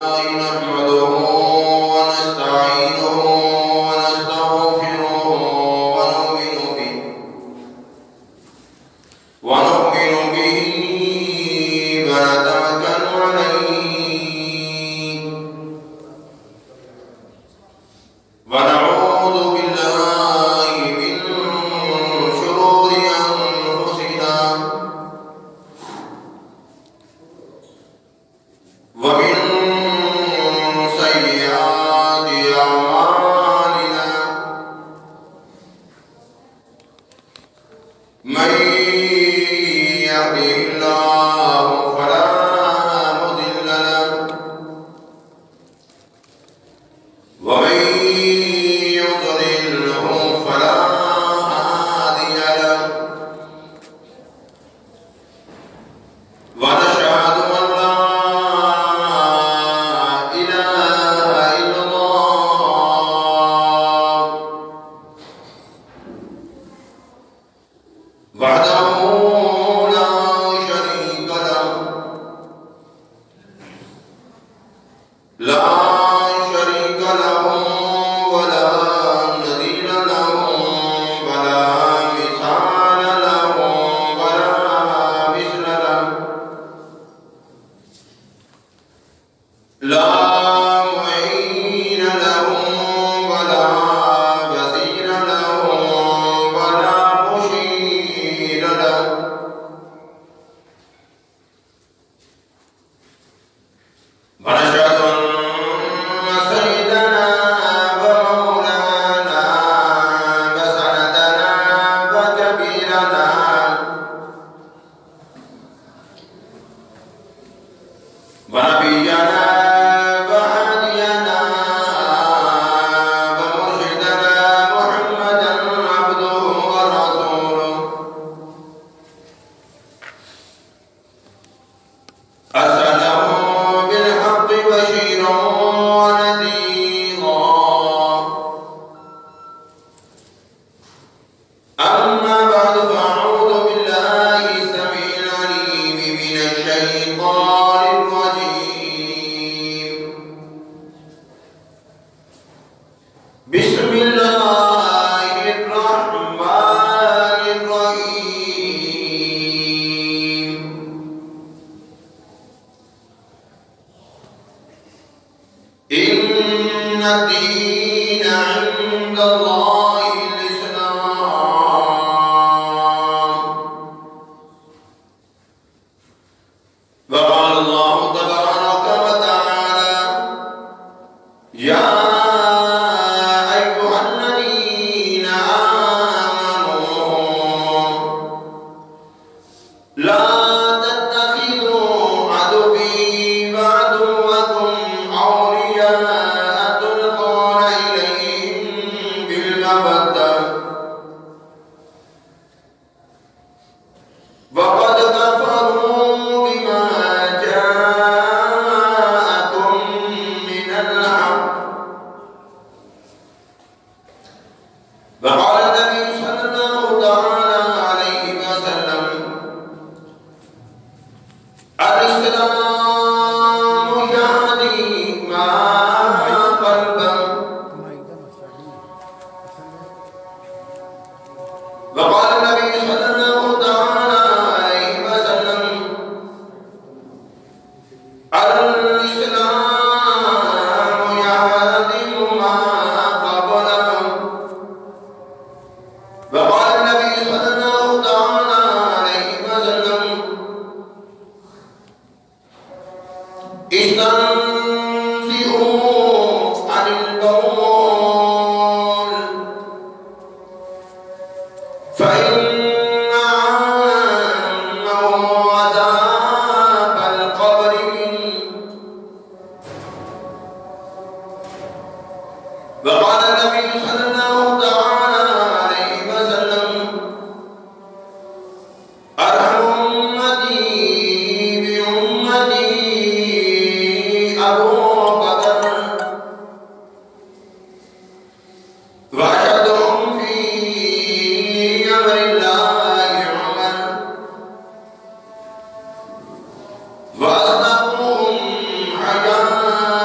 نحمده ونستعينه ونستغفره ونؤمن به ونتوكل عليه ونعوذ بالله من شرور أنفسنا ومن سيئات أعمالنا من يهده الله فلا مضل له ومن يضلله فلا هادي له ونشهد أن لا إله إلا الله وحده لا شريك له ولا نظير له ولا مثال له ولا مثل له لا معين له ولا وزير له ولا مشير له ونشهد أن سيدنا ومولانا وسندنا وكبيرنا ونبينا وهادينا ومرشدنا محمدا عبده ورسوله أرسله بالحق بشيرا ونذيرا أما بعد فأعوذ بالله السميع العليم من الشيطان الرجيم بسم الله الرحمن الرحيم إن الدين عند الله الإسلام وقال الله تبارك وتعالى يا أيها الذين آمنوا لا تتخذوا عدوي وعدوكم أولياء تلقون إليهم بالمودة وقد كفروا بما جاءكم من الحق وقال النبي صلى الله تعالى عليه وسلم الإسلام يهدي ما قلبه وقال النبي صلى الله تعالى عليه وسلم الإسلام يهدم ما قبله وقال النبي صلى الله تعالى عليه وسلم استنزئوا عن البول فإن عنه عذاب القبر وقال النبي صلى الله تعالى عليه وسلم أرحم أمتي بأمتي أبو بكر وأشهدهم في أمر الله عمر وأصدقهم حياء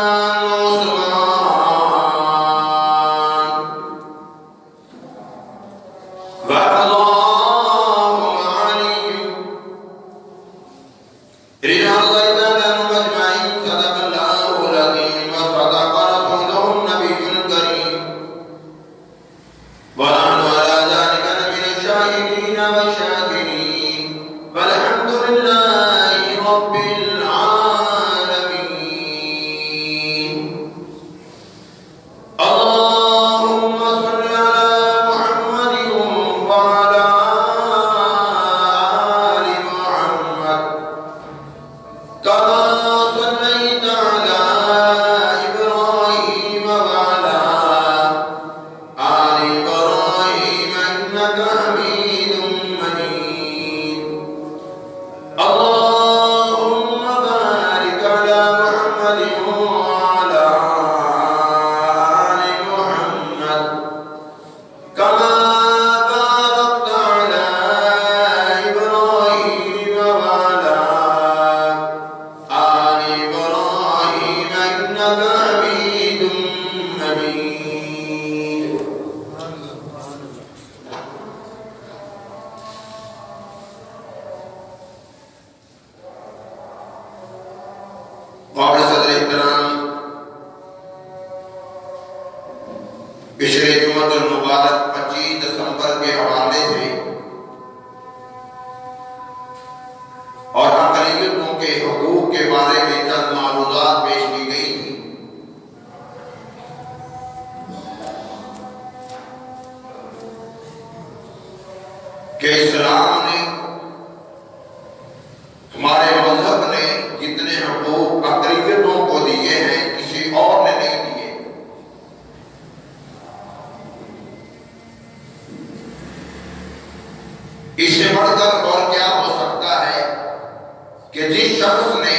إنك حميد مجيد. قابل صدر احترام، پچھلے جمعہ المبارک 25 دسمبر کے حوالے سے اور اقلیتوں کے حقوق کے بارے میں چند معلومات پیش کی گئی تھی. کہ اسلام نے، ہمارے مذہب نے جتنے حقوق اقلیتوں کو دیے ہیں کسی اور نے نہیں دیے. اس سے بڑھ کر اور کیا ہو سکتا ہے کہ جس شخص نے،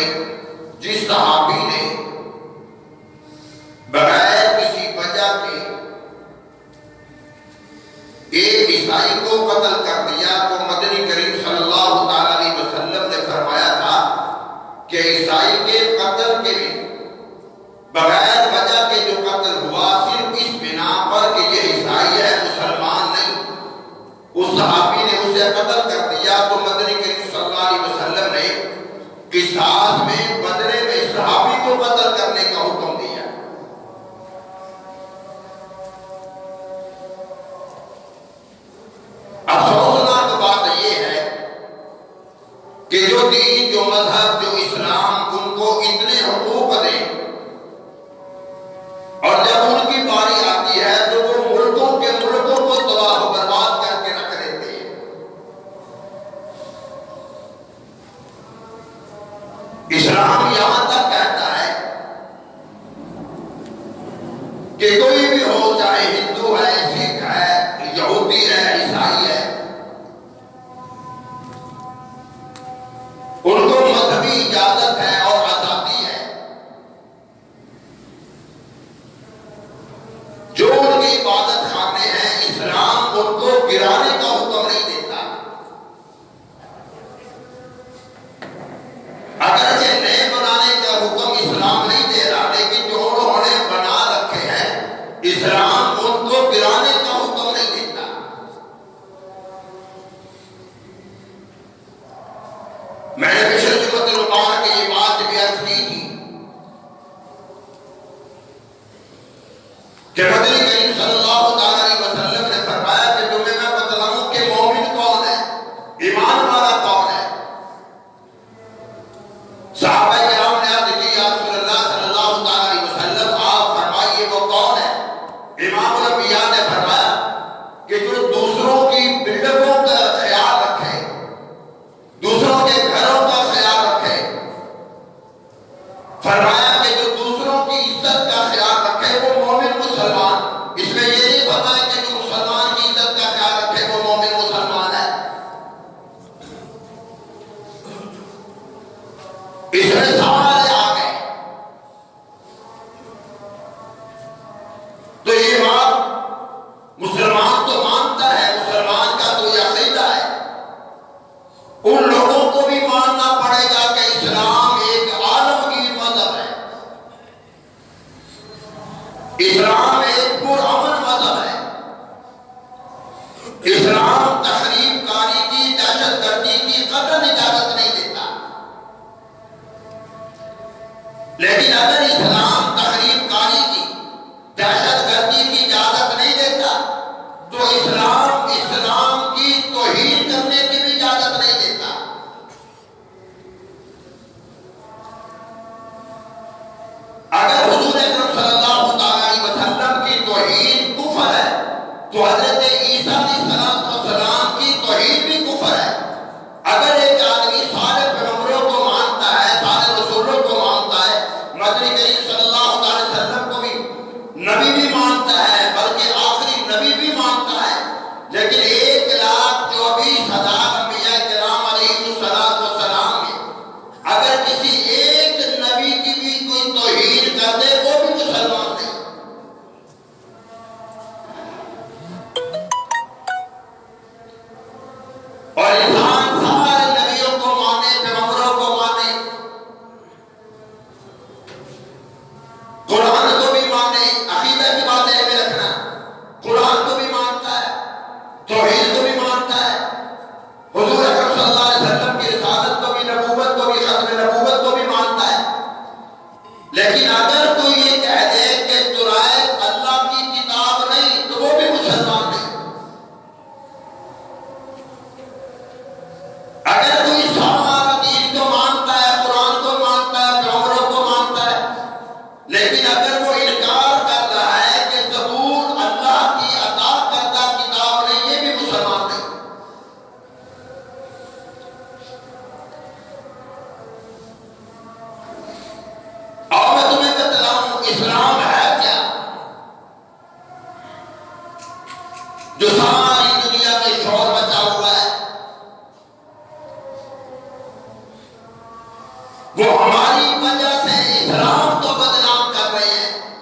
جس صحابی نے بغیر کسی وجہ کے ایک عیسائی کو قتل کر دیا، تو مدنی کریم صلی اللہ علیہ وسلم نے فرمایا تھا کہ عیسائی کے قتل کے بھی بغیر وجہ کے جو قتل ہوا صرف اس بنا پر کہ یہ عیسائی ہے، مسلمان نہیں، اس صحابی نے اسے قتل کر دیا، تو مدنی کریم صلی اللہ علیہ وسلم نے قصاص میں بدلے میں صحابی کو قتل کرنے کا حکم دیا. افسوسناک بات یہ ہے کہ جو دین، جو مذہب، جو اسلام ان کو اتنے حقوق دے اور جب ان کی باری آتی ہے تو وہ ملکوں کو تباہ و برباد کر کے رکھ دیتے ہیں. اسلام یہاں تک کہتا ہے کہ کوئی بھی ہو، چاہے ہندو ہے، سکھ ہے، یہودی ہے، عیسائی ہے، ان کو مذہبی اجازت ہے اور آزادی ہے. جو ان کی عبادت خانے ہیں، اسلام ان کو گرانے کا حکم نہیں دیتا. اگرچہ نئے بنانے کا حکم اسلام نہیں دے رہا، لیکن جو انہوں نے بنا رکھے ہیں اسلام ان کو گرانے کا حکم نہیں دیتا. میں نے پچھلے جمعہ المبارک کی یہ بات بھی عرض کی تھی کہ مدنی کریم صلی اللہ علیہ وسلم نے فرمایا کہ تمہیں میں بتلاؤں کہ مومن کون ہے، ایمان والا کون ہے. صحابہ کرام نے عرض کی یا رسول اللہ صلی اللہ علیہ وسلم آپ فرمائیے وہ کون ہے. امام الانبیاء نے فرمایا کہ جو دوسروں کی بلڈنگوں کا خیال رکھے، دوسروں کے گھروں کا خیال رکھے، فرمایا کہ جو دوسروں کی عزت کا خیال رکھے وہ مومن مسلمان. اس میں یہ نہیں فرمایا کہ جو مسلمان کی عزت کا خیال رکھے وہ مومن مسلمان ہے. اس میں سوال آ گئے. تو یہ بات مسلمان تو مانتا ہے، مسلمان کا تو یہ عقیدہ ہے، ان لوگوں کو بھی ماننا پڑے گا کہ اسلام ایک عالمگیر مذہب ہے، اسلام ایک پرامن مذہب ہے. اسلام تخریب کاری کی، دہشت گردی کی قطعاً اجازت نہیں دیتا. لیکن اگر اسلام تخریب کاری کی، دہشت گردی کی اجازت نہیں دیتا تو اسلام کی توہین کرنے کی بھی اجازت نہیں دیتا. اگر حضور اکرم صلی اللہ علیہ وسلم کی توہین کفر ہے تو حضرت عیسیٰ علیہ السلام کی توہین بھی کفر ہے. اگر ایک آدمی سارے پیغمبروں کو مانتا ہے، سارے رسولوں کو مانتا ہے، مدنی کریم صلی اللہ علیہ وسلم کو بھی نبی بھی مانتا ہے، بلکہ آخری نبی بھی مانتا ہے، لیکن 1,24,000 انبیاء کرام علیہ السلام میں اگر کسی ایک نبی کی بھی کوئی توہین کر دے وہ بھی مسلمان نہیں. لیکن اگر وہ انکار کر رہا ہے کہ زبور اللہ کی عطا کردہ کتاب نہیں، یہ بھی مسلمان نہیں۔ اور میں تمہیں بتلاؤں اسلام ہے کیا، جو ساری دنیا میں شور مچا ہوا ہے؟ وہ ہماری وجہ سے اسلام کو بدنام کر رہے ہیں۔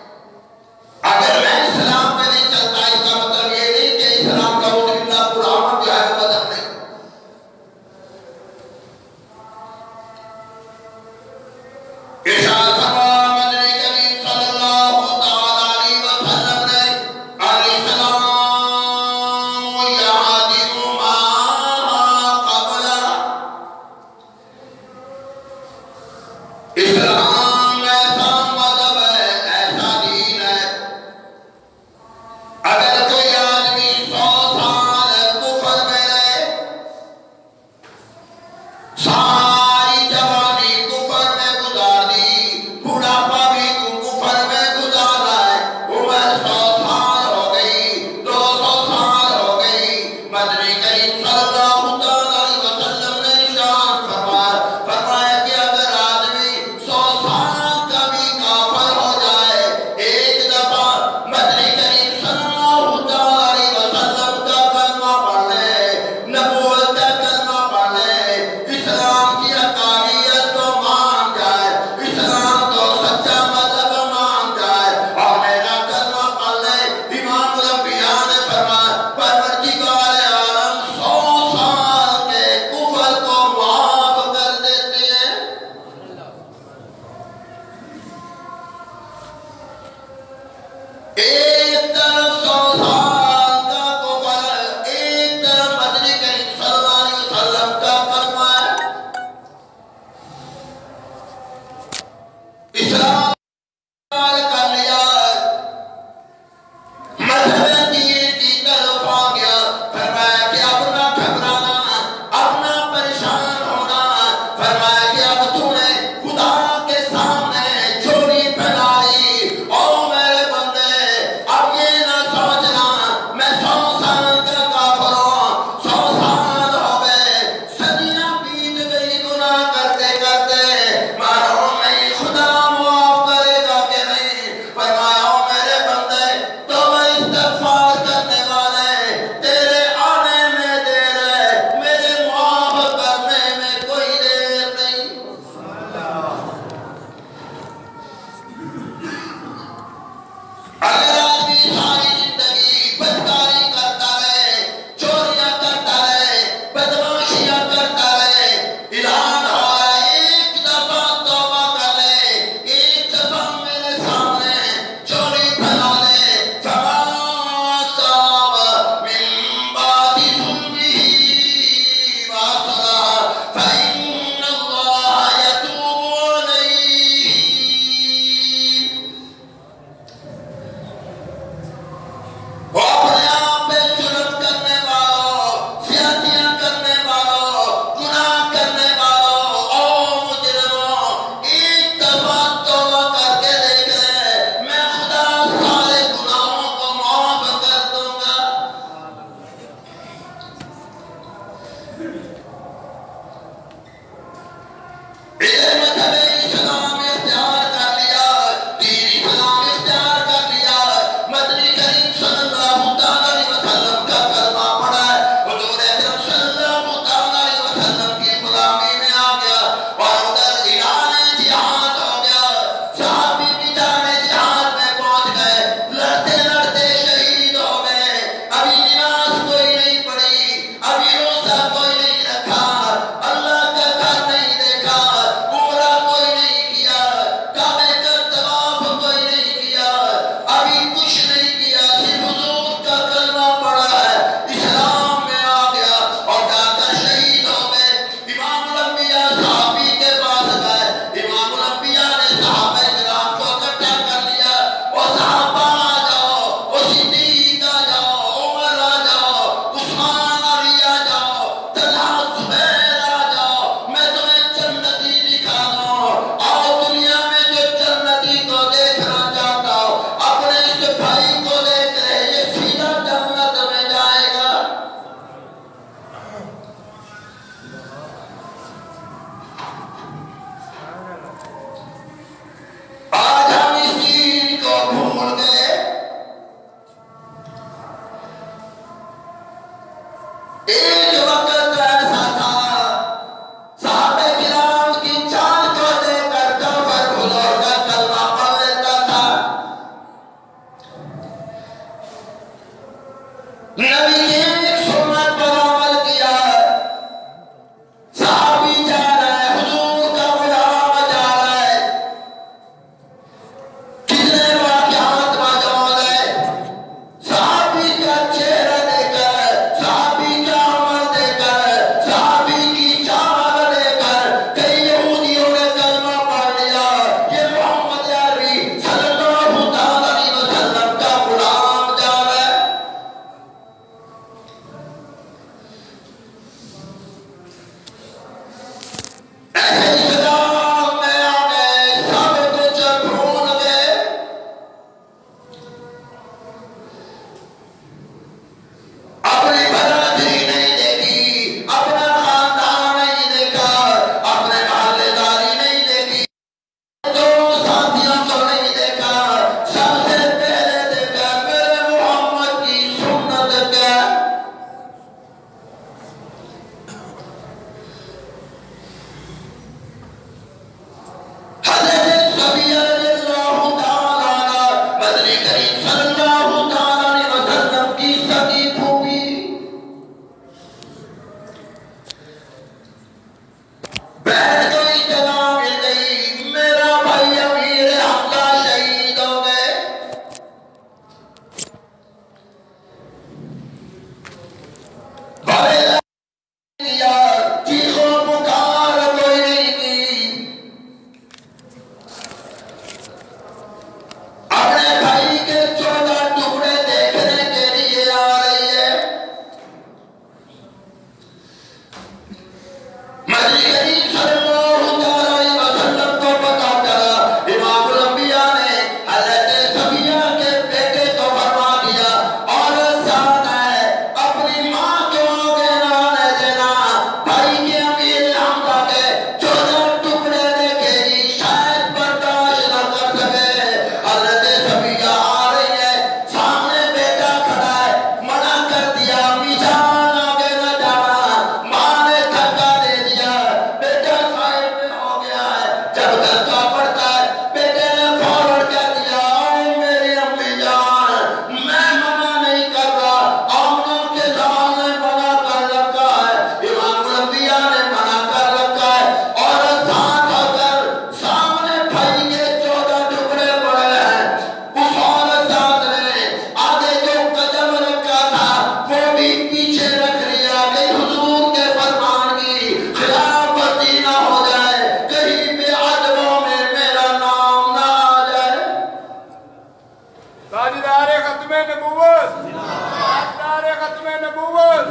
نبوت، تاجدار ختم نبوت،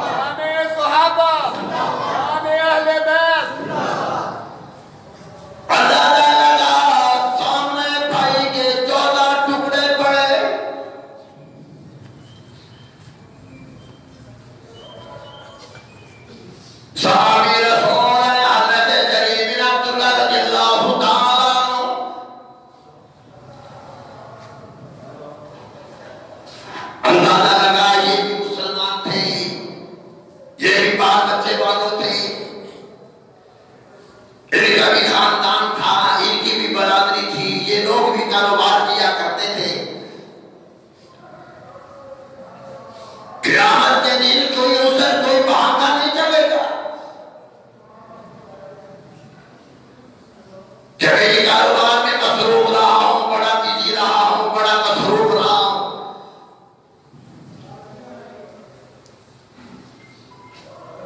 شان صحابہ، شان اہل بیت۔ اندازہ لگا سامنے بھائی کے 14 ٹکڑے پڑے، صحابی رسول حضرت جریر بن عبداللہ رضی اللہ تعالیٰ عنہ، اندازہ لگا یہ بھی مسلمان تھے، یہ بھی بال بچے والوں تھے، ان کا بھی خاندان تھا، ان کی بھی برادری تھی، یہ لوگ بھی کاروبار کیا کرتے تھے۔ قیامت کے دن کوئی عذر کوئی بہانہ نہیں چلے گا کہ میں کاروبار میں مصروف رہا ہوں، بڑا بزی رہا ہوں، بڑا مصروف رہا ہوں۔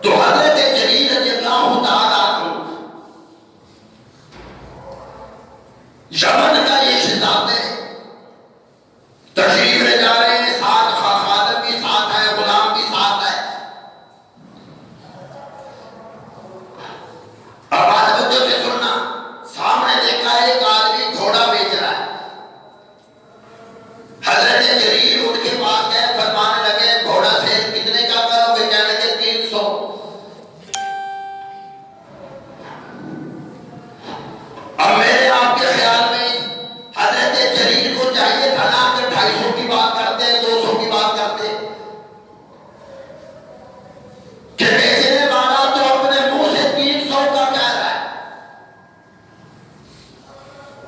تو حضرت جریر رضی اللہ تعالیٰ عنہ یمن کا یہ شہزاد ہے، تشریف لے جا رہے ہیں، ساتھ خادم بھی ساتھ ہے، غلام بھی ساتھ ہے۔ اب توجہ سے سننا، سامنے دیکھا ایک آدمی گھوڑا بیچ رہا ہے۔ حضرت جریر ان کے پاس گئے، فرمانے لگے گھوڑا سیل کتنے کا کرو گے؟ کہنے لگے 300۔ اب میرے آپ کے خیال میں حضرت جریر کو چاہیے تھا نا کہ 250 کی بات کرتے، 200 کی بات کرتے، کہ بیچنے والا تو اپنے منہ سے 300 کا کہہ رہا ہے،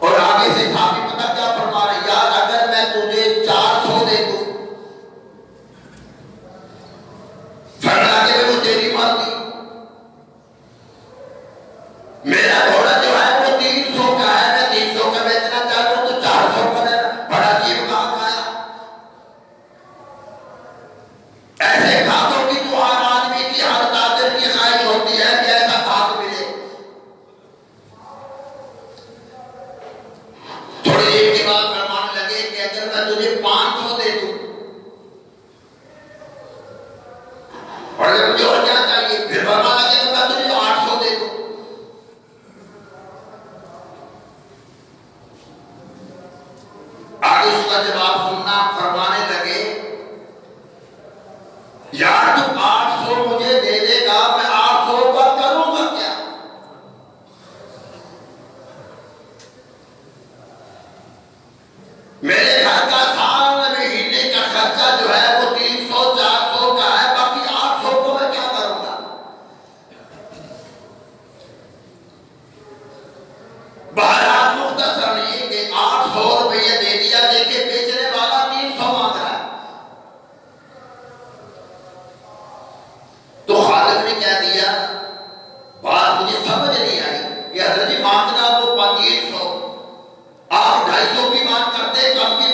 اور آگے سے صحابی پتہ کیا فرما رہے، یار اگر میں تجھے 400 دے دوں، فرما کے وہ تیری مرضی، میرا گھوڑا جو ہے وہ 300 کا ہے، میں 300 کا بیچنا چاہتا ہوں تو 400 کا دینا۔ بڑا عجیب کام آیا، ایسے کھاتوں کی تو ہر آدمی کی، ہر تاجر کی خواہش ہوتی ہے کہ ایسا کھات ملے۔ تھوڑی دیر کے بعد فرمانے لگے کہ اگر میں تجھے 500 دے دوں، اور اگر مجھے اور کیا چاہیے؟ پھر فرمانے لگے کہ میں تجھے 800 دے دوں۔ آگے اس کا جواب سننا، فرمانے لگے یار تو 800 مجھے دے دے گا، میں 800 کا کروں گا کیا؟ میرے گھر کا سال مہینے کا خرچہ جو ہے وہ 300 400 کا ہے، باقی 800 کو میں کیا کروں گا؟ بہرحال مختصر یہ کہ 800 روپیہ دے دیا، دیکھے بیچنے والا 300 مانگ رہا ہے، تو خالد نے کہہ دیا، بات مجھے سمجھ نہیں آئی کہ حضرت جی مانگنا وہ 300، آپ 250 کی بات کرتے، کم کی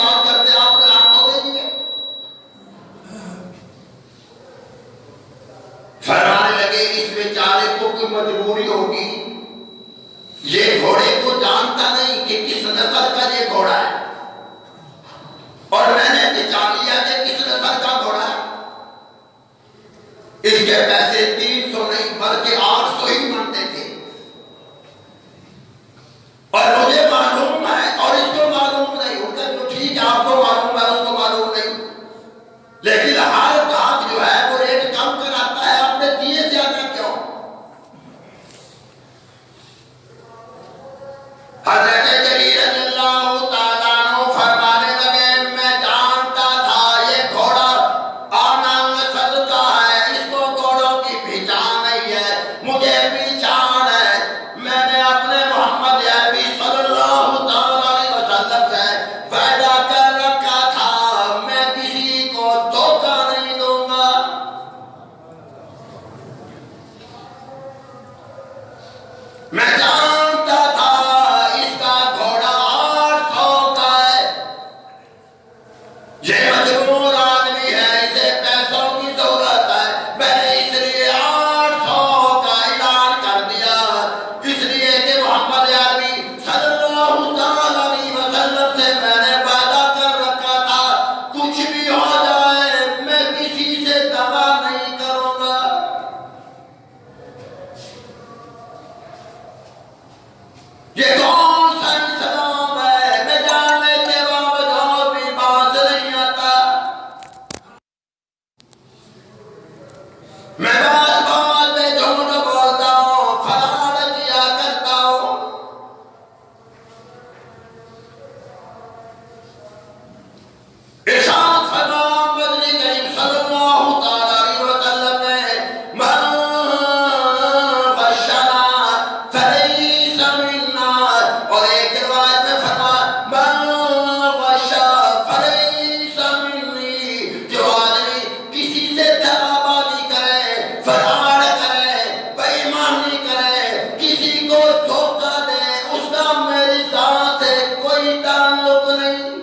نہیں۔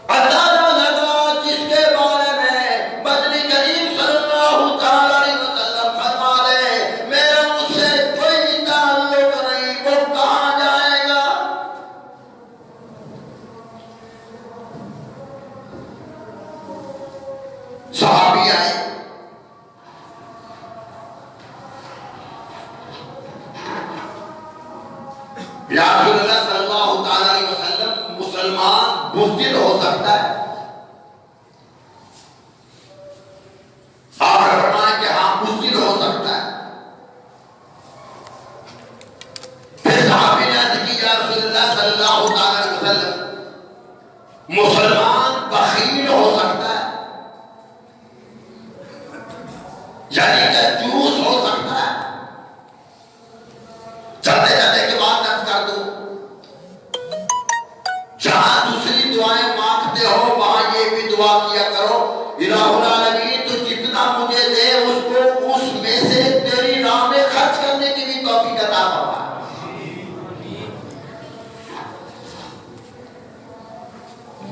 اندازہ لگا جس کے بارے میں مدنی کریم صلی اللہ تعالی علیہ وسلم فرما دے میرا اس سے کوئی تعلق نہیں، وہ کہاں جائے گا؟ صحابی آئے، یا رسول اللہ صلی اللہ تعالی علیہ وسلم مسلمان بزدل ہو سکتا ہے؟ آپ نے فرمایا کہ ہاں بزدل ہو سکتا ہے۔ پھر صحابی نے عرض کی یا رسول اللہ صلی اللہ تعالی علیہ وسلم مسلمان بخیل ہو سکتا ہے، یعنی کنجوس ہو سکتا ہے؟ چلتے چلتے کے بعد عرض کر دوں جہاں دوسری دعائیں مانگتے ہو وہاں یہ بھی دعا کیا کرو الہ العالمین تو جتنا مجھے دے اس کو اس میں سے تیری راہ میں خرچ کرنے کی بھی توفیق عطا فرما۔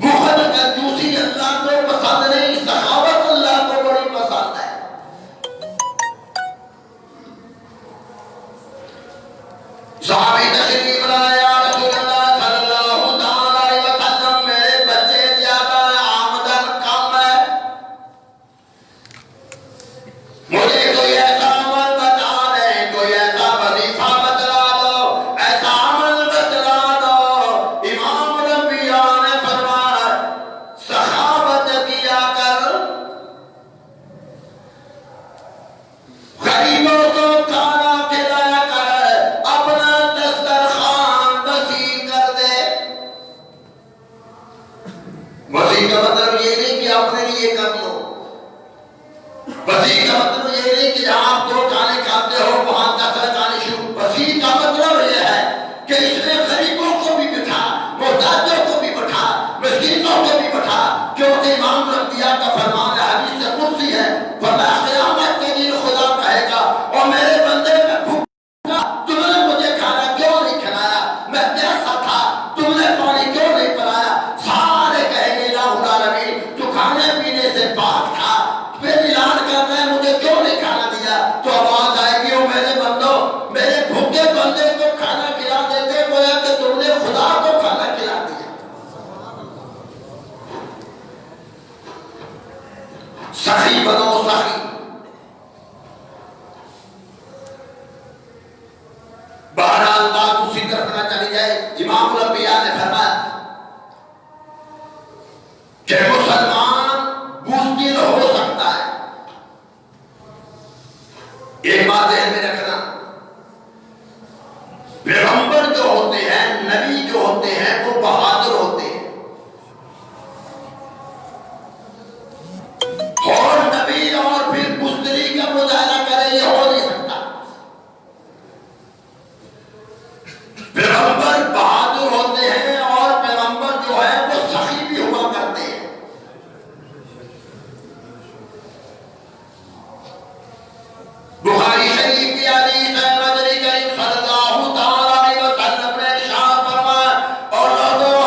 بخل کنجوسی اللہ کو پسند نہیں، سخاوت اللہ کو بڑی پسند ہے۔ صحابی تشریف لائے یا رسول اللہ صلی اللہ تعالی علیہ وسلم میرے بچے زیادہ ہیں، آمدن کم ہے، مجھے کوئی ایسا عمل بتا دیں، کوئی ایسا وظیفہ بتلا دو، ایسا عمل بتلا دو۔ امام الانبیاء نے فرمایا سخاوت کیا کر، غریبوں کو کھانا کھلایا کر، اپنا دسترخوان وسیع کر دے۔ وسیع کا مطلب یہ نہیں کہ اپنے لیے کر لو، وسیع کا مطلب یہ نہیں کہ جہاں آپ 2 کھانے کھاتے ہو وہاں 10 کھانے شروع۔ وسیع کا مطلب یہ ہے کہ اس میں غریبوں کو بھی بٹھا، محتاجوں کو بھی بٹھا، مسکینوں کو بھی بٹھا، کیونکہ امام الانبیاء کا فرمان ہے، حدیث قدسی ہے، فرمایا قیامت کے دن خدا کہے گا اور میرے بندے میں بھوکا تم نے مجھے کھانا کیوں نہیں کھلایا، میں پیاسا تھا تم نے پانی کیوں نہیں پلایا؟ سارے کہیں گے الہ العالمین تو کھانے پینے سے پاک تھا، پھر اعلان کر رہے ہیں مجھے کیوں نہیں کھانا دیا؟ تو آواز آئے گی او میرے بندو میرے بھوکے بندے کو کھانا کھلا دیتے گویا کہ تم نے خدا کو کھانا کھلا دیا۔ سخی بنو سخی۔ بہرحال بات اسی طرف نہ چلی جائے، امام الانبیاء نے فرمایا کہ مسلمان بزدل ہو سکتا ہے۔ ایک بات ذہن میں رکھنا، پیغمبر جو ہوتے ہیں، نبی جو ہوتے ہیں وہ بہادر ہوتے ہیں، اور نبی اور پھر بزدلی کا مظاہرہ کرے یہ ہو نہیں سکتا۔ پیغمبر بہادر ہوتے ہیں اور پیغمبر جو ہے وہ سخی بھی ہوا کرتے ہیں۔ بخاری شریف کی حدیث ہے، مدنی کریم صلی اللہ تعالی علیہ وسلم نے ارشاد فرمایا اور لوگوں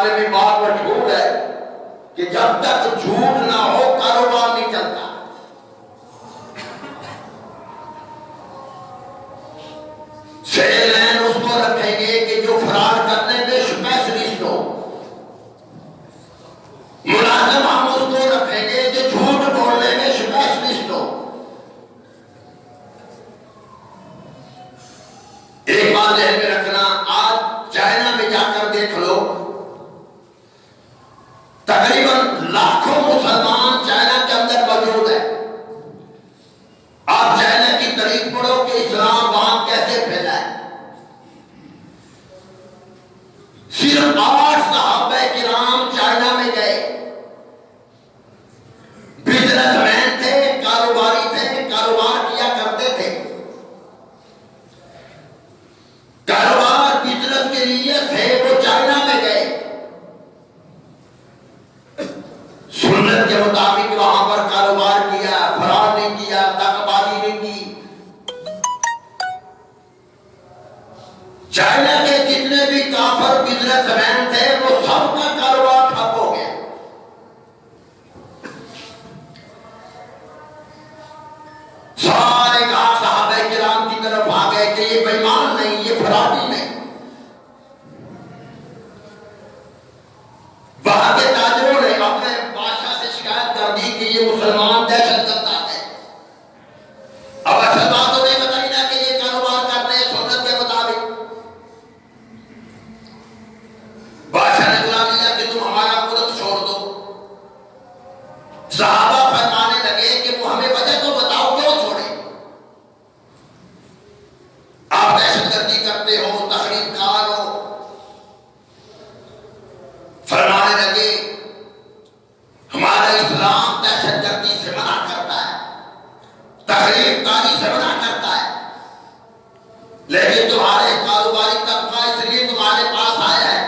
زمانے میں بات مشہور ہے کہ جب تک جھوٹ نہ ہو کاروبار نہیں چلتا. سیل مین اس کو رکھیں گے کہ جو فراڈ کرنے میں اسپیشلسٹ ہو. ملازم ہم اس کو رکھیں گے جو جھوٹ بولنے میں اسپیشلسٹ ہو. ایک بات ذہن میں رکھنا، آج چائنا میں جا کر دیکھ لو، تقریباً لاکھوں مسلمان چائنا کے اندر موجود ہیں. آپ چائنا کی تاریخ پڑھو کہ اسلام وہاں کیسے پھیلا ہے. صرف 8 صحابہ کرام چائنا میں گئے، بزنس مین تھے، کاروباری تھے، کاروبار کیا کرتے تھے. کاروبار بزنس کے لیے تھے، وہ چائنا میں گئے. سنت کے مطابق وہاں پر کاروبار کیا، فراڈ نہیں کیا، دغا بازی نہیں کی. چائنا کے جتنے بھی کافر بزنس مین تھے وہ سب کا کاروبار ٹھپ ہو گیا. سارے کہا صحابہ کرام کی طرف آ گئے کہ یہ بے ایمان نہیں، یہ فراڈی نہیں. وہاں کے تاجروں نے اپنے بادشاہ سے شکایت کر دی کہ یہ مسلمان دہشت گرد آ گئے. اب اصل بات تو نہیں بتائی نا کہ یہ کاروبار کر رہے ہیں سنت کے مطابق. بادشاہ نے بلا دیا کہ تم ہمارا ملک چھوڑ دو. صحابہ فرمانے لگے کہ وہ ہمیں وجہ تو بتاؤ کیوں چھوڑے. آپ دہشت گردی کرتے ہو، تخریب کار ہو. فرمانے لگے ہمارا اسلام دہشت گردی سے منع کرتا ہے، تخریب کاری سے منع کرتا ہے، لیکن تمہارے کاروباری طبقہ اس لیے تمہارے پاس آیا ہے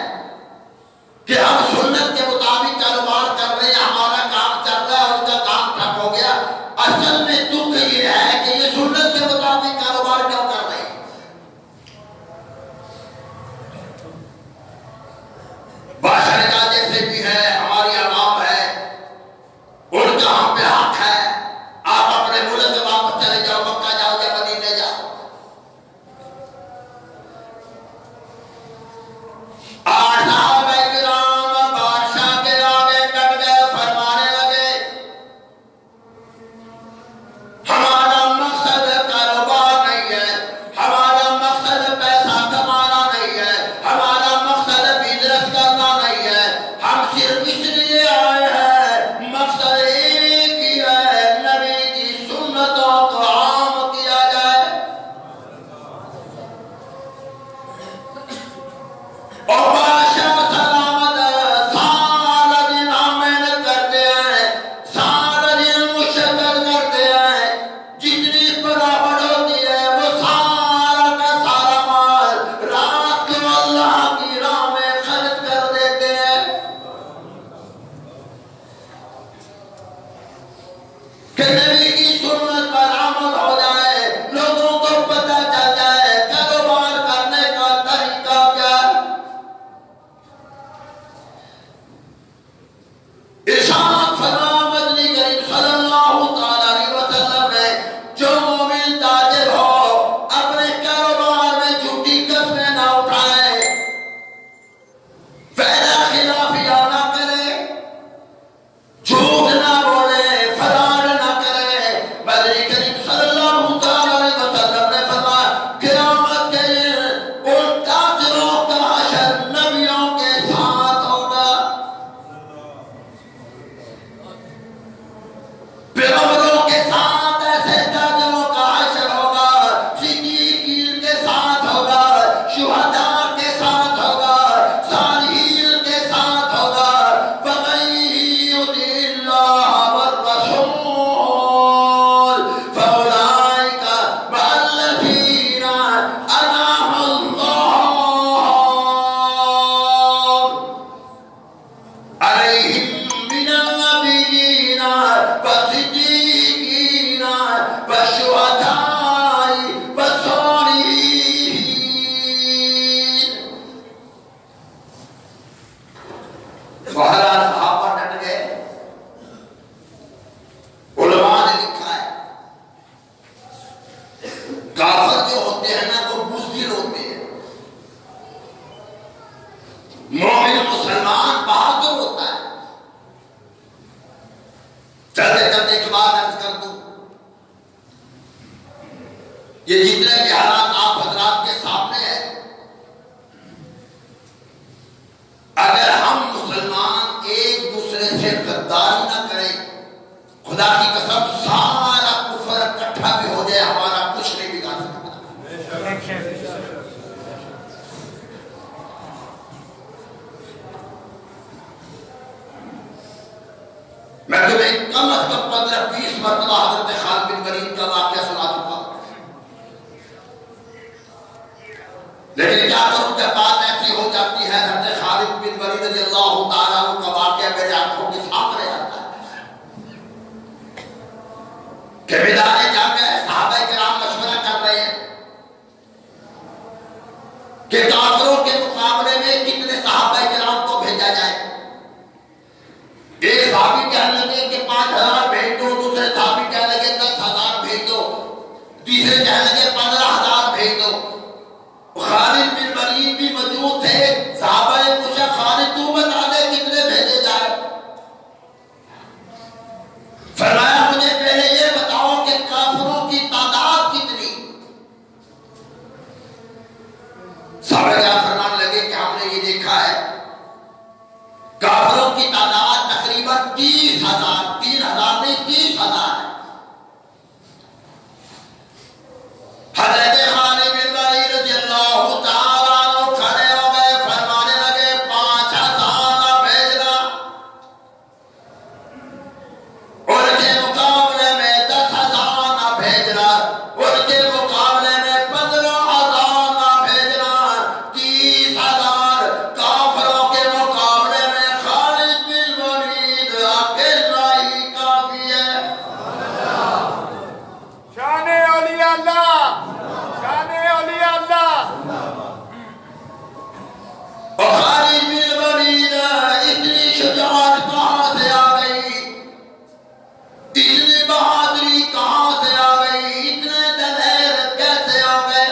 کہ ہم سنت کے مطابق کاروبار کر رہے ہیں، ہمارا کام چل رہا ہے، ان کا کام ٹھپ ہو گیا. اصل میں دکھ یہ ہے کہ یہ سنت کے مطابق کاروبار کیوں کر رہے ہیں. بادشاہ نے کہا جیسے بھی ہے ہماری عوام ہے، ان کا ہم پہ مومن مسلمان بہادر ہوتا ہے. چلتے چلتے ایک بات عرض کر دوں، یہ جتنے بھی حالات آپ حضرات کے سامنے ہیں، اگر ہم مسلمان ایک دوسرے سے غداری نہ کریں، خدا کی قسم سارا کفر اکٹھا بھی ہو جائے ہمارا کچھ نہیں بگاڑ سکتا. میں تمہیں کم از کم 15-20 مرتبہ حضرت خالد بن ولید کا واقعہ سنا چکا ہوں، لیکن کیا کروں جب بات ایسی ہو جاتی ہے، حضرت خالد بن ولید رضی اللہ تعالیٰ عنہ کا واقعہ میرے آنکھوں کے سامنے آتا ہے کہ میدان جنگ ہے، صحابہ کرام مشورہ کر رہے ہیں کہ کافروں کے مقابلے میں کتنے صحابہ کرام کو بھیجا جائے. ایک صحابی کہنے لگے کہ 5000 بھیج دو، دوسرے صحابی کہنے لگے 10,000 بھیج دو، تیسرے کہنے لگے 15,000 بھیج دو. خالد بن ولید بھی موجود تھے. صحابہ نے پوچھا خالد تو بتا دے کتنے بھیجے جائے. فرمایا مجھے پہلے یہ بتاؤ کہ کافروں کی تعداد کتنی. صحابہ کیا فرمان لگے کہ ہم نے یہ دیکھا ہے کافروں کی تعداد تقریباً 30,000، 3,000 نہیں 30,000 ہے. حضرت خالد بن ولید رضی اللہ تعالیٰ عنہ کھڑے ہو گئے، فرمانے لگے 5,000 نہ بھیجنا، ان کے مقابلے میں 10,000 نہ بھیجنا، ان کے مقابلے میں 15,000 نہ بھیجنا. 30,000 کافروں کے مقابلے میں خالد بن ولید اکیلا ہی کافی ہے. شان اولیاء اللہ، شان اولیاء اللہ. اور خالد بن ولید اتنی شجاعت کہاں سے آ گئی، اتنی بہادری کہاں سے آ گئی، اتنے دلیر کیسے آ گئے.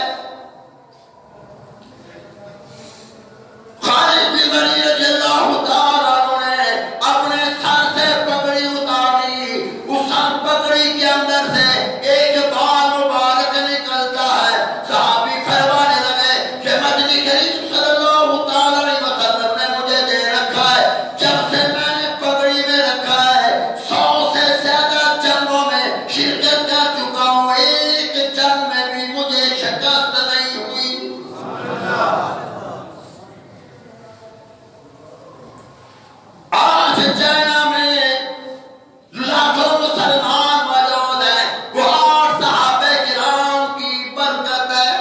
خالد بن ولید رضی اللہ تعالیٰ عنہ نے اپنے سر سے پگڑی اتاری، اس سر پگڑی کے اندر سے ایک بال مبارک نکلتا ہے. صحابی فرمانے لگے کہ مدنی کریم صلی اللہ تعالیٰ علیہ وسلم نے مجھے دے رکھا ہے، جب سے میں نے پگڑی میں رکھا ہے 100 سے زیادہ جنگوں میں شرکت کر چکا ہوں، ایک جنگ میں بھی مجھے شکست نہیں ہوئی. آج چائنا میں لاکھوں مسلمان موجود ہیں، وہ 8 صحابہ کرام کی برکت ہے.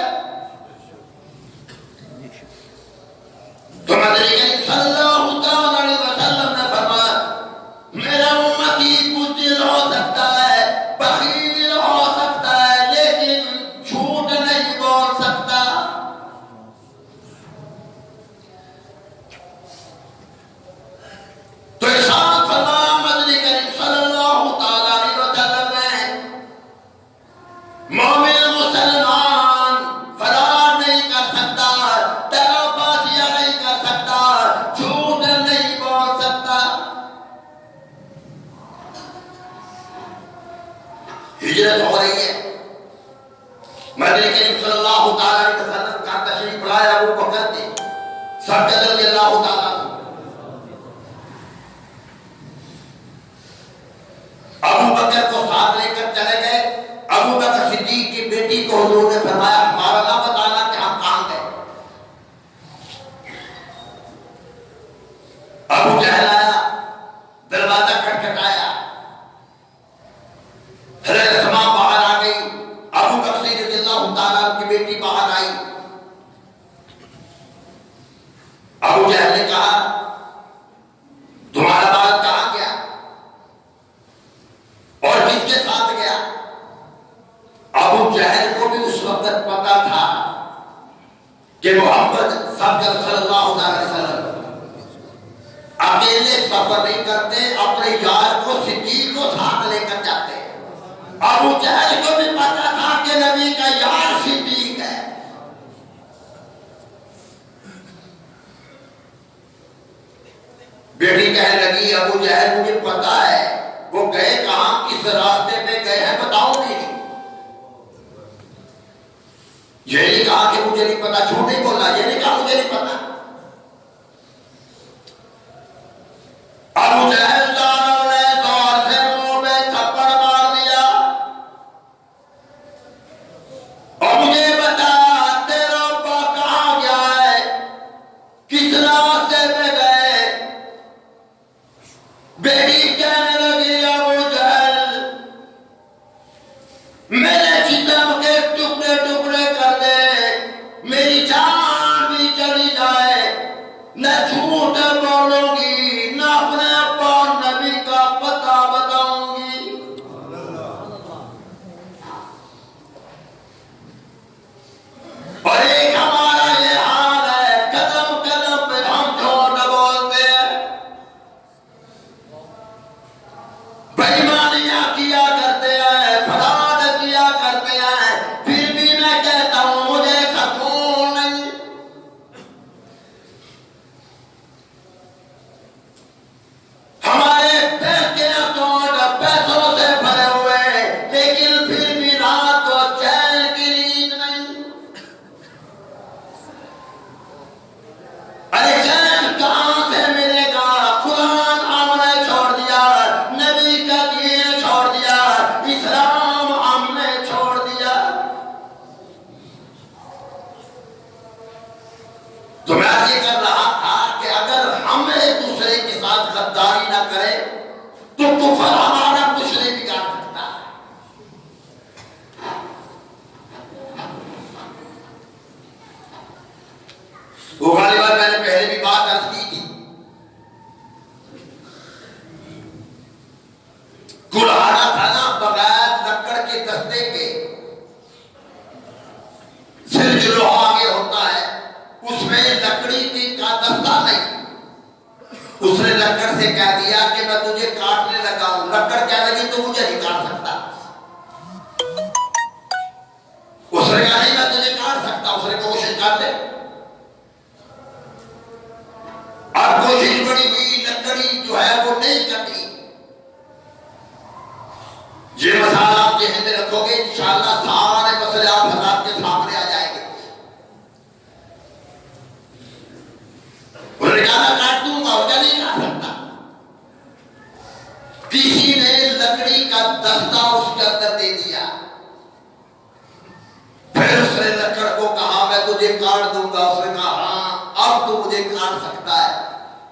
تو نبی کریم صلی اللہ تعالیٰ علیہ وسلم نے فرمایا میرا امتی بزدل ہو سکتا ہے، بخیل ہو سکتا ہے، لیکن جھوٹ نہیں بول سکتا. تو ارشاد فرمایا مدنی کریم صلی اللہ تعالیٰ علیہ وسلم نے مومن مسلمان فرار نہیں کر سکتا، دغا بازیاں نہیں کر سکتا، جھوٹ نہیں بول سکتا. ہجرت ہو رہی ہے، مدنی کریم صلی اللہ تعالیٰ علیہ وسلم کا تشریف لائے ابو بکر نے، صدیق رضی اللہ تعالیٰ عنہ. ابو بکر کو ساتھ لے کر چلے گئے. ابو بکر صدیق کی بیٹی کو حضور نے فرمایا ہمارا نہ بتانا کہ ہم کہاں گئے. ابو جہل آیا، دروازہ کھٹکھٹایا، حضرت اسماء باہر آ گئی، ابو بکر رضی اللہ تعالیٰ کی بیٹی باہر آئی. ابو جہل نے کہا تمہارا بال کہاں گیا اور کس کے ساتھ گیا. ابو جہل کو بھی اس وقت پتا تھا کہ محمد صلی اللہ علیہ وسلم اکیلے سفر نہیں کرتے، اپنے یار کو صدیق کو ساتھ لے کر جاتے. ابو جہل کو بھی پتا تھا کہ نبی کا یار صدیق ہے. بیٹی کہنے لگی ابو جہل مجھے پتا ہے وہ گئے کہاں کس راستے پہ گئے ہیں بتاؤ نہیں. یہ نہیں کہا کہ مجھے نہیں پتا, جھوٹ نہیں بولنا, یہ نہیں کہا مجھے نہیں پتا. ابو جہل دانوں نے زور سے منہ میں تھپڑ مار دیا اور مجھے بتا تیرا ابا کہاں گیا ہے, کس راستے پہ گئے. بیٹی کہنے لگی ابو جہل میرے جسم کے ٹکڑے ٹکڑے کر دے, میری جان بھی چلی جائے, نہ جھوٹ بولوں گی نہ اپنے ابا نبی کا پتہ بتاؤں گی. اور ایک ہمارا یہ حال ہے, قدم قدم پہ ہم جھوٹ بولتے ہیں, بےایمانیاں کیا کرتے ہیں, فساد کیا کرتے ہیں, پھر بھی میں کہتا ہوں مجھے سکون نہیں. ہمارے بینک کے اکاؤنٹ پیسوں سے بھرے ہوئے لیکن پھر بھی رات کو چین کی نیند نہیں. ارے چین کہاں سے ملے گا؟ قرآن ہم نے چھوڑ دیا, نبی کا دین چھوڑ دیا, اسلام ہم نے چھوڑ دیا. تو میں یہ کر رہا تھا کہ اگر ہم ایک دوسرے کے ساتھ غداری نہ کریں تو کفر ہمارا کچھ نہیں بگاڑ سکتا. وہ والی بات میں نے پہلے بھی بات عرض کی تھی, کلہاڑا تھا نا بغیر لکڑ کے دستے کے, صرف لوہا آگے ہوتا ہے, اس میں لکڑی کی کا دستہ نہیں. اس نے لکڑ سے کہہ دیا کہ میں تجھے کاٹنے لگا ہوں, لکڑ کہنے لگی تو مجھے نہیں کاٹ سکتا. اس نے کہا نہیں میں تجھے کاٹ سکتا, اس نے کوشش کر دے. اب کوشش بڑی ہوئی, لکڑی جو ہے وہ نہیں کٹی. یہ مسئلہ آپ ذہن میں رکھو گے, انشاءاللہ سارے مسئلے آپ حضرات کے سامنے آ جائیں گے. انہوں نے کہا میں کاٹ دوں گا, وہ نہیں کاٹ سکتا. کسی نے لکڑی کا دستہ اس کے اندر دے دیا, پھر اس نے لکڑ کو کہا میں تجھے کاٹ دوں گا. اس نے کہا ہاں اب تو مجھے کاٹ سکتا ہے,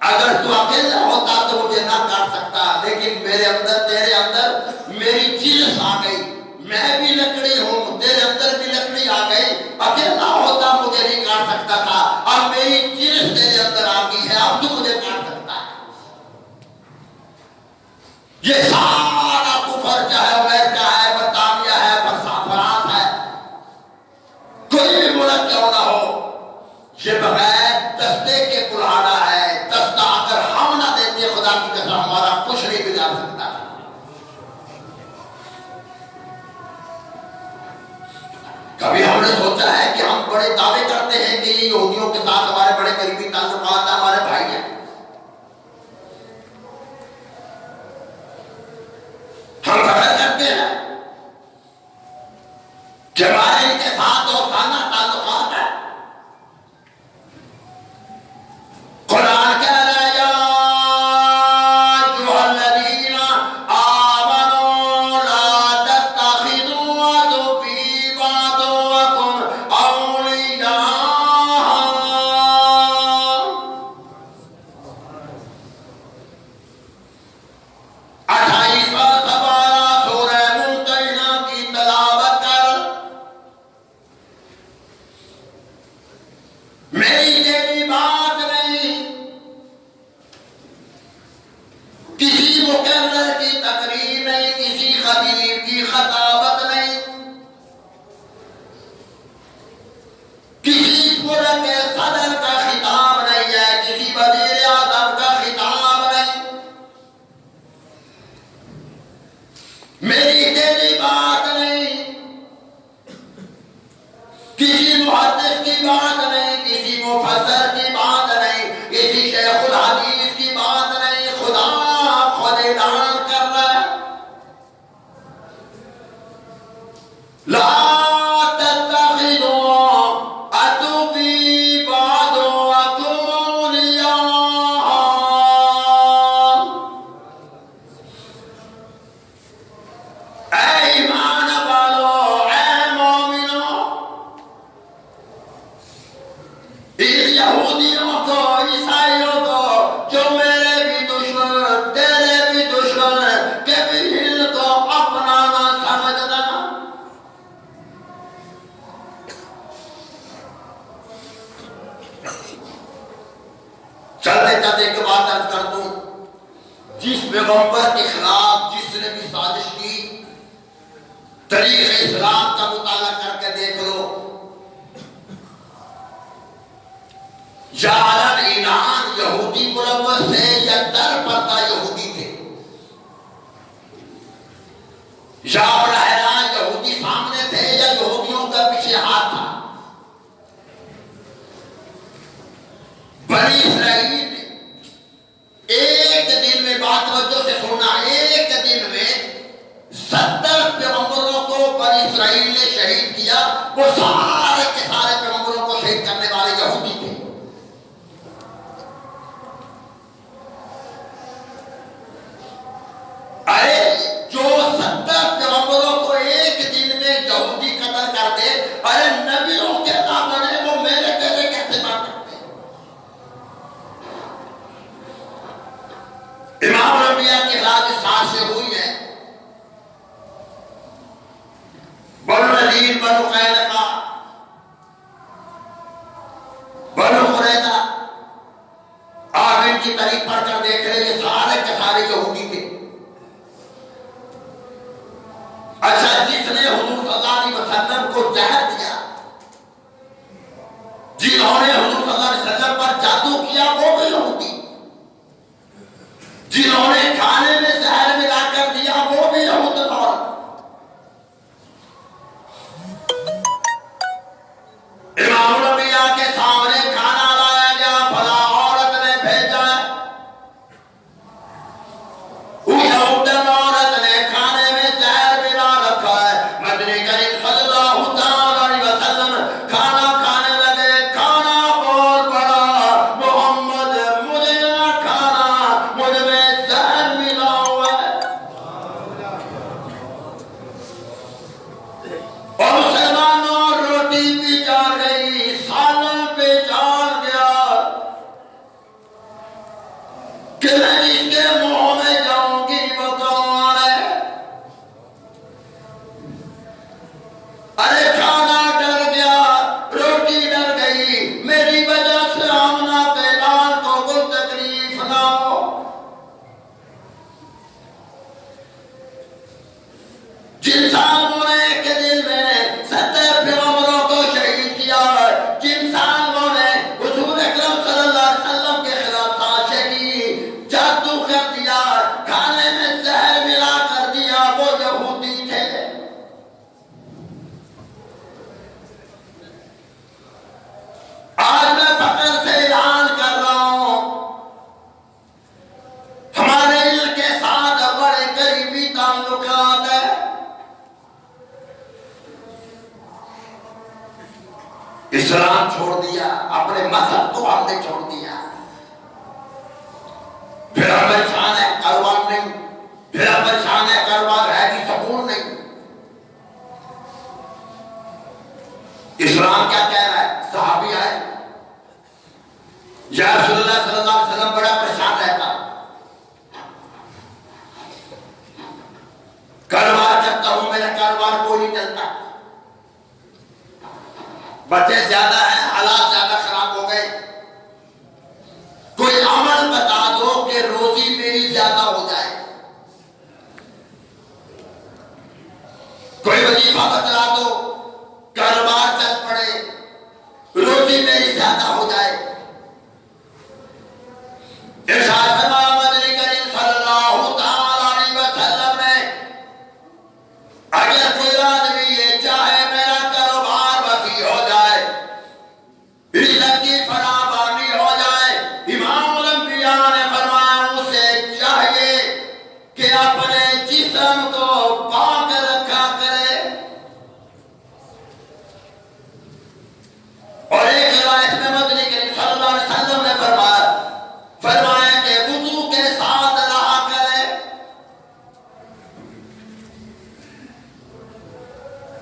اگر تو اکیلا ہوتا تو مجھے نہ کاٹ سکتا, لیکن میرے اندر تیرے اندر میری جنس آ گئی, میں بھی لکڑی ہوں, تیرے اندر بھی لکڑی آ گئی. اکیلا ہوتا مجھے نہیں کاٹ سکتا تھا, اب میری جنس تیرے اندر آ گئی ہے, اب تو مجھے کاٹ سکتا ہے. یہ سارا کفر چاہے امریکہ ہے, برطانیہ ہے, فرانس ہے, کوئی بھی ملک کیوں نہ ہو, یہ بغیر دستے کے کلہاڑا ہے. دستہ اگر ہم نہ دیتے خدا کی قسم ہمارا کچھ نہیں بگاڑ سکتا. کبھی ہم نے سوچا ہے کہ ہم بڑے دعوے کرتے ہیں کہ یہ یہودیوں کے ساتھ ہمارے بڑے قریبی تعلقات ہیں, ہمارے بھائی ہیں. ہم فخر کرتے ہیں کہ ہمارے ان کے ساتھ دوستانہ تعلقات ہیں. قرآن کہہ رہا ہے یا ایھا الذین آمنوا لا تتخذوا عدوی وعدوکم اولیاء. کسی محدث کی بات نہیں، کسی مفسر کی بات نہیں، کسی شیخ الحدیث کی بات نہیں. چلتے چلتے ایک بات عرض کر دوں، جس پیغمبر کے خلاف جس نے بھی سازش کی، تاریخ اسلام کا مطالعہ کر کے دیکھ لو، یا علن اعلان یہودی ملوث تھے یا در پردہ یہودی تھے، یا براہ راست یہودی سامنے تھے یا یہودیوں کا پیچھے ہاتھ تھا۔ بنی اسرائیل ایک دن میں، بات توجہ سے سننا، ایک دن میں 70 پیغمبروں کو بنی اسرائیل نے شہید کیا۔ وہ سارے کے سارے پیغمبروں کو شہید کرنے والے یہودی تھے۔ ارے جو 70 پیغمبروں کو ایک دن میں یہودی قتل کر دے، ارے نبیوں کے نہ بنے وہ میرے تیرے کیسے بن سکتے؟ امام الانبیاء کے خلاف اس سازشیں ہوئی ہیں۔ بنو نذیر، بنو قینقاع، بنو قریظہ، آپ ان کی تاریخ پڑھ کر دیکھ رہے، یہ سارے کے سارے یہودی تھے۔ اچھا، جس نے حضور صلی اللہ علیہ وسلم کو زہر دیا، جنہوں نے حضور صلی اللہ علیہ وسلم پر جادو کیا، وہ بھی یہودی، جنہوں نے کھانے میں زہر ملا کر دیا، وہ بھی یہود اور۔ امام الانبیاء کے سامنے کھانا لایا گیا، فلاں عورت نے بھیجا ہے، اس عورت نے کھانے میں زہر ملا رکھا ہے۔ مدنی کریم صلی اللہ تعالی علیہ وسلم کھانا کھانے لگے، کھانا بہت بڑا، محمد مجھے نہ کھانا، مجھ میں زہر ملا ہوا ہے۔ اور مسلمانوں، روٹی بھی جل گئی، سالن پہ جل گیا کہ میں جس کے منہ میں جاؤں گی وہ کون ہے؟ ارے کھانا ڈر گیا، روٹی ڈر گئی، میری وجہ سے آمنہ پہ لال کو کوئی تکلیف نہ ہو۔ جن سالموں نے ایک دن میں 70 پیغمبروں کو شہید کیا، جن سالموں نے حضور اکرم صلی اللہ علیہ وسلم کے خلاف سازشیں کی، جادو کر دیا، کھانے میں زہر ملا کر دیا، وہ یہودی تھے۔ آج میں فخر سے اعلان کر رہا ہوں، ہمارے علم کے ساتھ بڑے قریبی تعلقات ہیں۔ اسلام چھوڑ دیا، اپنے مذہب کو ہم نے چھوڑ دیا، پھر ہمیں شان ہے کاروبار نہیں، پھر ہمیں شان ہے کاروبار ہے کہ سکون نہیں۔ اسلام کیا کہہ رہا ہے؟ صحابی آئے، یا رسول اللہ صلی اللہ علیہ وسلم بڑا پریشان رہتا، کاروبار کرتا ہوں، میرا کاروبار کوئی نہیں چلتا، بچے زیادہ ہیں، حالات زیادہ خراب ہو گئے، کوئی عمل بتا دو کہ روزی میری زیادہ ہو جائے، کوئی وظیفہ بتلا دو، کاروبار چل پڑے، روزی میری زیادہ ہو جائے۔ ارشاد فرمایا مدنی کریم صلی اللہ تعالی علیہ وسلم نے، اگر کوئی آدمی یہ چاہے میرا کاروبار وسیع ہو جائے، رزق کی فراوانی ہو جائے، امام الانبیاء نے فرمایا اسے چاہیے کہ اپنے جسم کو پاک رکھا کرے۔ اور ایک روایت میں مدنی کریم صلی اللہ علیہ وسلم نے فرمایا کہ وضو کے ساتھ رہا کرے۔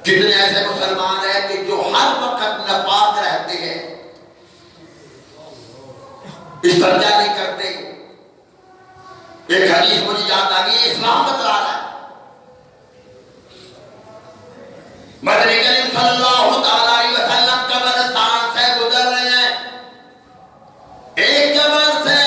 کتنے ایسے مسلمان ہیں کہ جو ہر وقت ناپاک رہتے ہیں، استنجا نہیں کرتے۔ ایک حدیث مجھے یاد آ گئی، اسلام بتلا رہا ہے، مدنی کریم صلی اللہ تعالی علیہ وسلم قبرستان سے گزر رہے ہیں، ایک قبر سے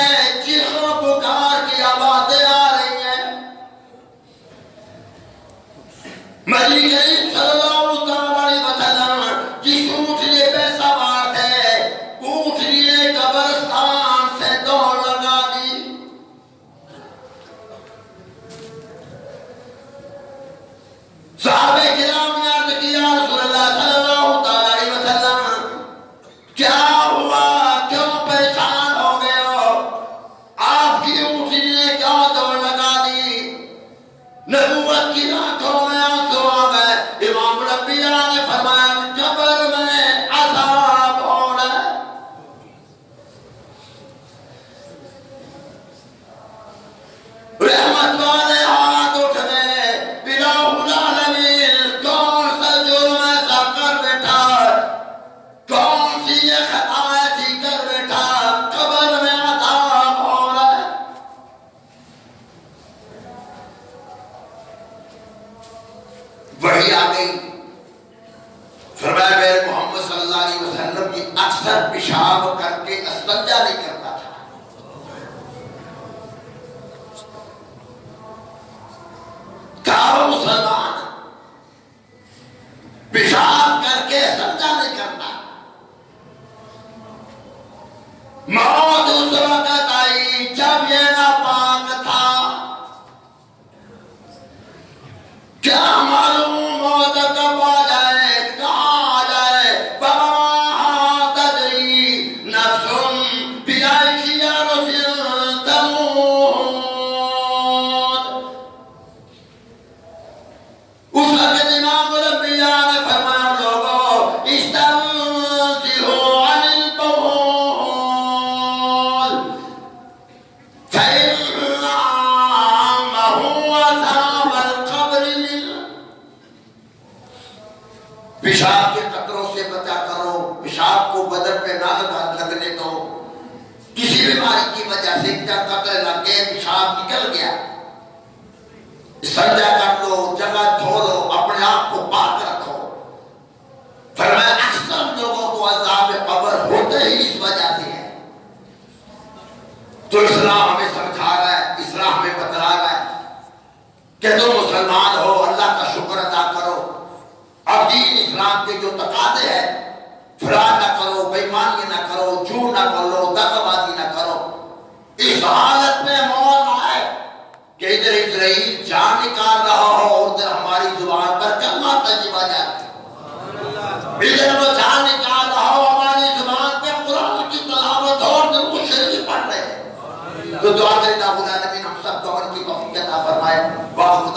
اکثر پیشاب کر کے استنجا نہیں کرتا تھا. کارو مسلمان پیشاب کر کے استنجا نہیں کرتا. موت اس وقت آئی جب یہ ناپاک تھا. کیا معلوم موت کب آ جائے, کہاں آ جائے. وما تدری نفس بأي أرض تموت. اس وقت امام الانبیاء نے فرمایا, لوگوں استنزہوا عن البول فإن عامه عذاب القبر منه. پیشاب کے قطروں سے بچا کرو, پیشاب کو بدن پہ نہ لگنے دو. کسی بیماری کی وجہ سے کیا قطرے لگ گئے, پیشاب نکل گیا, سجدہ کر لو, جگہ دھو لو, اپنے آپ کو پاک رکھو. فرمایا اکثر لوگوں کو عذاب قبر ہوتے ہی اس وجہ سے ہے. تو اسلام ہمیں سمجھا رہا ہے, اسلام ہمیں بتلا رہا ہے کہ تم مسلمان ہو, اللہ کا شکر ادا کرو. اب دین اسلام کے جو تقاضے ہیں, فرار نہ کرو, بےایمانی نہ کرو, جھوٹ نہ بولو, دغا بازی نہ کرو. اس حالت میں موت آئے کہ ادھر اسرائیل جان نکال رہا ہو, ادھر ہماری زبان پر کلمہ طیبہ جاتی ہے. ادھر وہ جان نکال رہا ہو, ہماری زبان پہ قرآن کی تلاوت ہو, اور درود شریف پڑھ رہے ہیں. تو دعا کریں اللہ العالمین ہم سب کو عمل کی توفیق عطا فرمائے. واخر